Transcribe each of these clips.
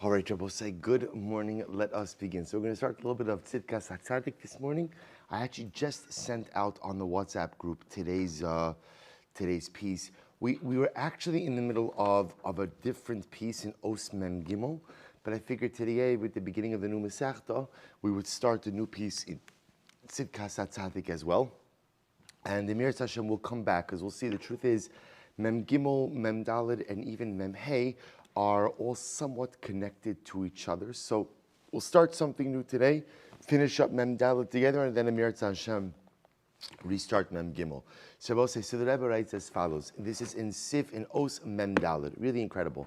All right, Rabbi, say good morning. Let us begin. So we're going to start a little bit of Tzidkas Hatzaddik this morning. I actually just sent out on the WhatsApp group today's piece. We were actually in the middle of a different piece in Os Mem Gimel, but I figured today, with the beginning of the new Masechta, we would start a new piece in Tzidkas Hatzaddik as well. And the Mir Hashem will come back, because we'll see the truth is Mem Gimel, Mem Daled, and even Mem Hey are all somewhat connected to each other. So we'll start something new today, finish up Mem Daled together, and then Amir Hashem restart Mem Gimel. So the Rebbe writes as follows. This is in Seif in Os Mem Daled. Really incredible.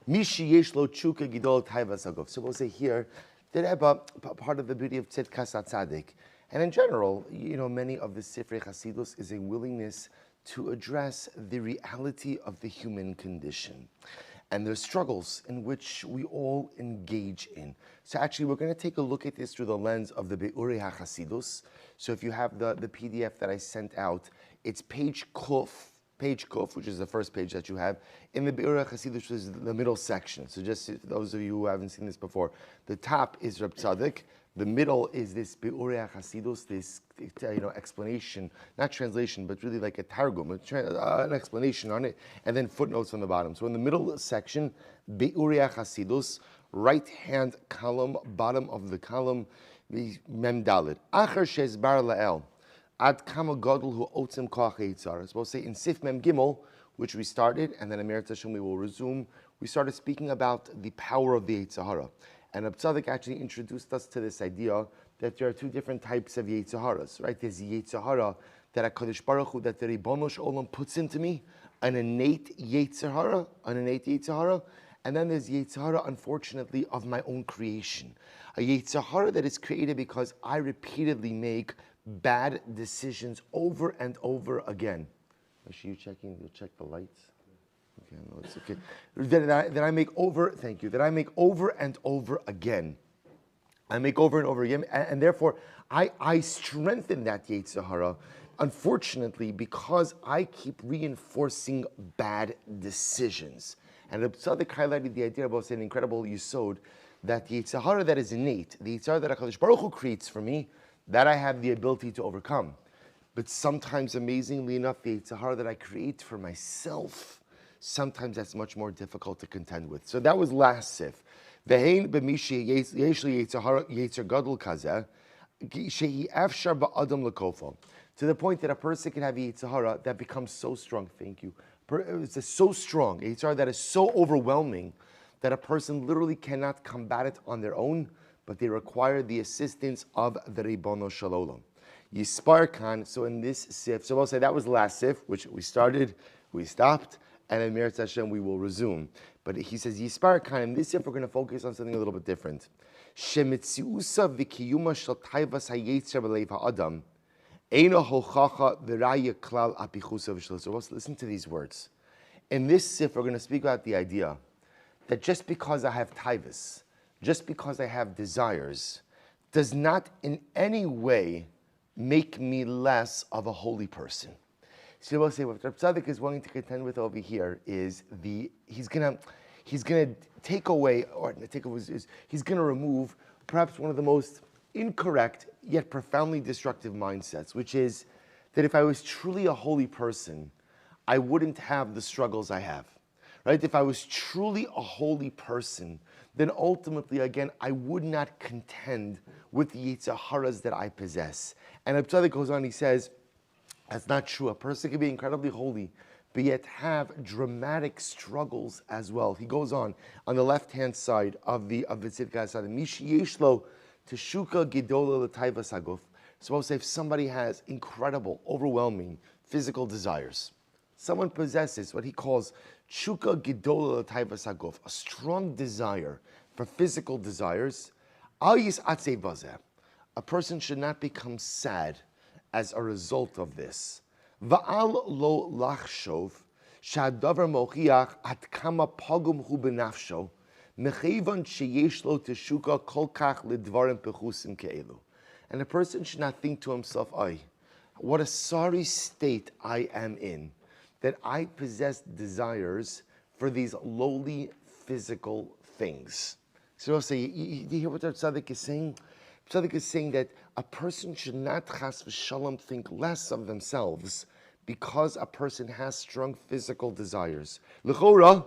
Mishi yesh lo tshuka gidol taiva sagov. So we'll say here, the Rebbe, part of the beauty of Tzidkas Hatzaddik, and in general, many of the Sifrei Chasidus is a willingness to address the reality of the human condition and the struggles in which we all engage in. So actually, we're going to take a look at this through the lens of the Be'urei HaChasidus. So if you have the PDF that I sent out, it's page Kuf, which is the first page that you have, in the Be'urei HaChasidus, which is the middle section. So just for those of you who haven't seen this before, the top is Reb Tzaddik, the middle is this Be'urei HaChasidus, this explanation, not translation, but really like a targum, an explanation on it, and then footnotes on the bottom. So in the middle section, Be'urei HaChasidus, right-hand column, bottom of the column, Mem Daled. Acher shezbar la'el, ad kama gadol hu otzim koach ha'yitzhara. It's supposed to say in Sif Mem Gimel, which we started, and then Amir Hashem we will resume. We started speaking about the power of the Yitzhara. And Hatzaddik actually introduced us to this idea that there are two different types of Yitzharas, right? There's the Yitzhara that HaKadosh Baruch Hu, that the Ribono Shel Olam puts into me, an innate Yitzhara, and then there's Yitzhara, unfortunately, of my own creation. A Yitzhara that is created because I repeatedly make bad decisions over and over again. Are you checking? You'll check the lights. Okay, no, it's okay. That I make over, thank you, that I make over and over again. I make over and over again, and therefore I strengthen that Yetzirah, unfortunately, because I keep reinforcing bad decisions. And Reb Tzaddik highlighted the idea about an incredible yesod, that the Yetzirah that is innate, the Yetzirah that HaKadosh Baruch Hu creates for me, that I have the ability to overcome. But sometimes, amazingly enough, the Yetzirah that I create for myself, sometimes that's much more difficult to contend with. So that was last Sif. Ve'hein b'mishi yesh li yetzer gadol kazeh, shehi afshar ba'adam lekofo. To the point that a person can have a Yitzhara that becomes so strong, thank you. It's so strong, a Yitzhara that is so overwhelming that a person literally cannot combat it on their own, but they require the assistance of the Ribono Shel Olam. Yispar kan, so in this Sif, so I'll say that was the last Sif, which we started, we stopped, and in Mir Hashem we will resume. But he says, Yispar kan, in this Sif we're going to focus on something a little bit different. Shemitziusa v'kiyuma shel taivas hayetzer b'leiv ha'adam, eino hochacha v'raya klal apichusa v'shel. So listen to these words. In this Sif we're going to speak about the idea that just because I have taivas, just because I have desires, does not in any way make me less of a holy person. So we'll say what Reb Tzaddik is willing to contend with over here is he's gonna take away, he's gonna remove perhaps one of the most incorrect yet profoundly destructive mindsets, which is that if I was truly a holy person, I wouldn't have the struggles I have. Right? If I was truly a holy person, then ultimately, again, I would not contend with the Yitzaharas that I possess. And Reb Tzaddik goes on, he says, that's not true. A person can be incredibly holy, but yet have dramatic struggles as well. He goes on the left-hand side of the Tzidkas Hatzaddik, Mishi yeshlo teshuka gidola l'taiva saguf. Suppose if somebody has incredible, overwhelming physical desires, someone possesses what he calls Shuka Gidola Taiva Saguf, a strong desire for physical desires. A person should not become sad as a result of this. Va'al lo lachshov shadavar mochiach at kama pogum hu benafsho mechevan sheyesh lo teshuka kol kach lidvarim pechusim ke'elu. And a person should not think to himself, "Ay, what a sorry state I am in, that I possess desires for these lowly physical things." So I'll say, you hear what the Tzaddik is saying? Tzaddik is saying that a person should not chas v'shalom think less of themselves because a person has strong physical desires. L'chora,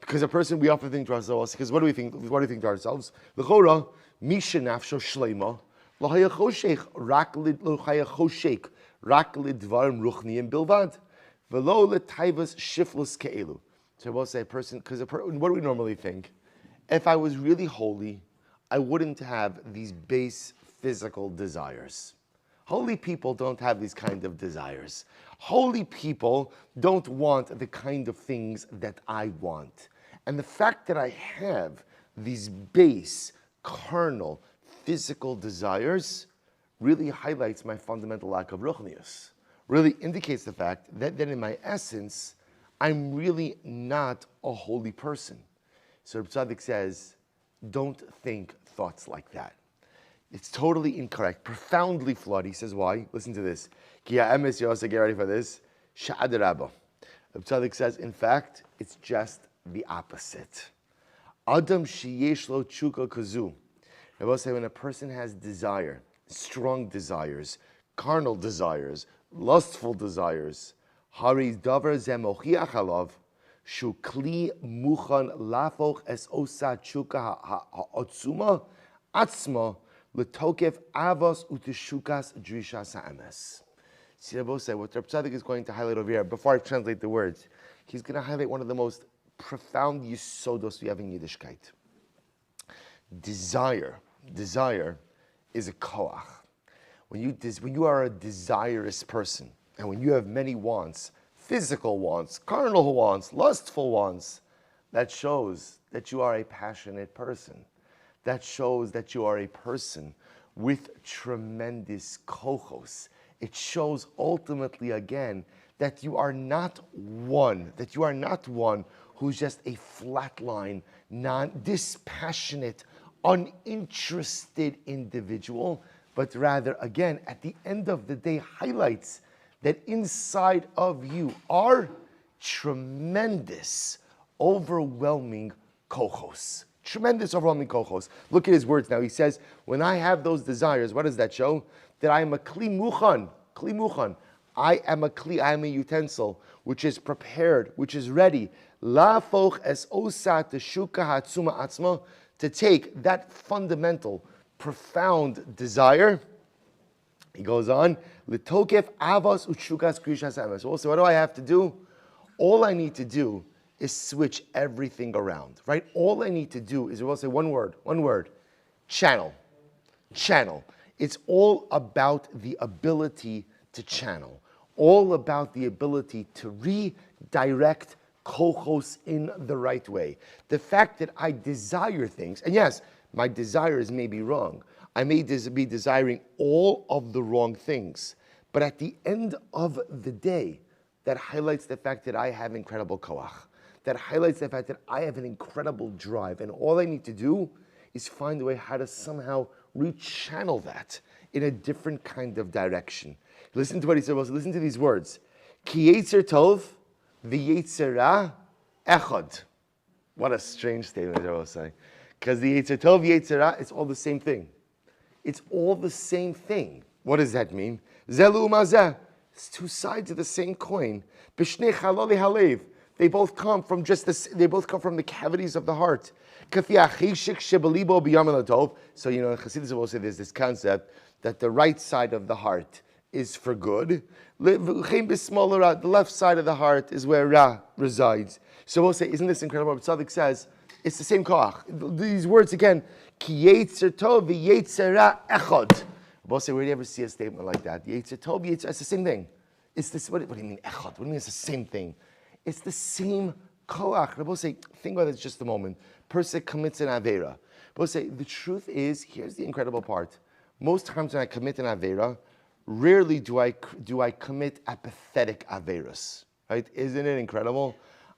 because a person, we often think to ourselves, because what do we think to ourselves? L'chora, misha nafsho shleima, l'haya choshek, rak lidvarim ruchniyim bilvad, v'lo l'taivas shiflus ke'elu. So I will say a person, because what do we normally think? If I was really holy, I wouldn't have these base physical desires. Holy people don't have these kind of desires. Holy people don't want the kind of things that I want. And the fact that I have these base, carnal, physical desires really highlights my fundamental lack of ruchnius. Really indicates the fact that in my essence, I'm really not a holy person. So Tzaddik says, don't think thoughts like that. It's totally incorrect, profoundly flawed. He says, why? Listen to this. Ki ha'emes, you also get ready for this. Sha'ad Rabba. Tzaddik says, in fact, it's just the opposite. Adam sheyesh lo tshuka kazu. I will say when a person has desire, strong desires, carnal desires, lustful desires, hari davar ze mochiach alav, shu kli muchan lafoch es osa tshuka ha'otzuma atzma l'tokef avos u'tishukas drishas ha'emes. See, Rabbi say what Rabbi Tzaddik is going to highlight over here, before I translate the words, he's going to highlight one of the most profound yisodos we have in Yiddishkeit. Desire is a koach. When you are a desirous person, and when you have many wants, physical wants, carnal wants, lustful wants, that shows that you are a passionate person. That shows that you are a person with tremendous kochos. It shows ultimately again that you are not one who's just a flatline, dispassionate, uninterested individual, but rather, again, at the end of the day, highlights that inside of you are tremendous, overwhelming kochos. Tremendous, overwhelming kochos. Look at his words now. He says, when I have those desires, what does that show? That I am a kli muchan. Kli muchan. I am a kli, I am a utensil, which is prepared, which is ready. La foch es osa teshuka hatzuma atzma, to take that fundamental, profound desire. He goes on, litokef avos utshukas krishas emes. Also, what do I have to do? All I need to do is switch everything around, right? All I need to do is, we'll say one word, channel. It's all about the ability to channel, all about the ability to redirect kochos in the right way. The fact that I desire things, and yes, my desires may be wrong. I may be desiring all of the wrong things, but at the end of the day, that highlights the fact that I have incredible koach. That highlights the fact that I have an incredible drive, and all I need to do is find a way how to somehow rechannel that in a different kind of direction. Listen to what he said. Listen to these words. Ki yetzer tov v'yetzer ra echad. What a strange statement I will say. Because the yetzer tov v'yetzer ra, it's all the same thing. It's all the same thing. What does that mean? Zelu mazeh. It's two sides of the same coin. B'shnei chalali halev. They both come from the cavities of the heart. So, in Chassidus will say there's this concept that the right side of the heart is for good. The left side of the heart is where Ra resides. So we'll say, isn't this incredible? What Tzaddik says, it's the same koach. These words again, ki yetzer tov v'yetzer ra echad. We'll say, where do you ever see a statement like that? Yetzer tov, yetzer, it's the same thing. It's this. What do you mean echad? What do you mean it's the same thing? It's the same koach. We'll say, think about this just a moment. Person commits an avera. We'll say, the truth is, here's the incredible part. Most times when I commit an avera, rarely do I commit apathetic averas. Right? Isn't it incredible?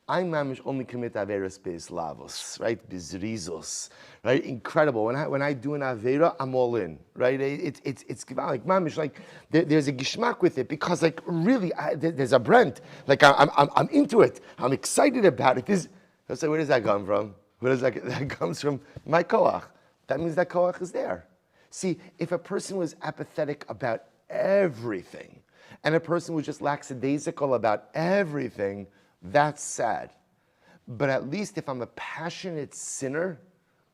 I only commit averas beislavos, right? Bizrizos, right? Incredible. When I do an avera, I'm all in, right? It's like mamish, like there's a gishmak with it because like really there's a brand. Like I'm into it. I'm excited about it. So where does that come from? What is that? That comes from my koach. That means that koach is there. See, if a person was apathetic about everything, and a person was just lackadaisical about everything, that's sad. But at least if I'm a passionate sinner,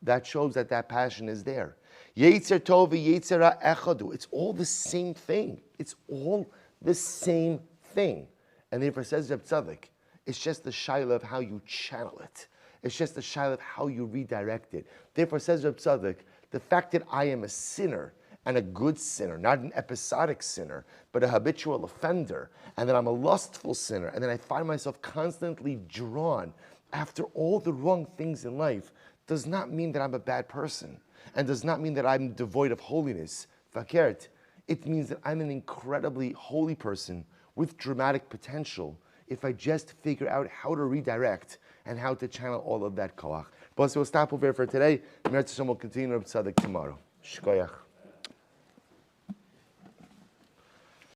that shows that that passion is there. Yetzer tov v'yetzer ra echadu. It's all the same thing. It's all the same thing. And therefore says Reb Tzaddik, it's just the shaila of how you channel it. It's just the shaila of how you redirect it. Therefore says Reb Tzaddik, the fact that I am a sinner, and a good sinner, not an episodic sinner, but a habitual offender, and that I'm a lustful sinner, and then I find myself constantly drawn after all the wrong things in life, does not mean that I'm a bad person, and does not mean that I'm devoid of holiness. Fakert, it means that I'm an incredibly holy person with dramatic potential if I just figure out how to redirect and how to channel all of that koach. But we'll stop over here for today. Meretz Hashem will continue Reb Tzaddik tomorrow. Shkoyach.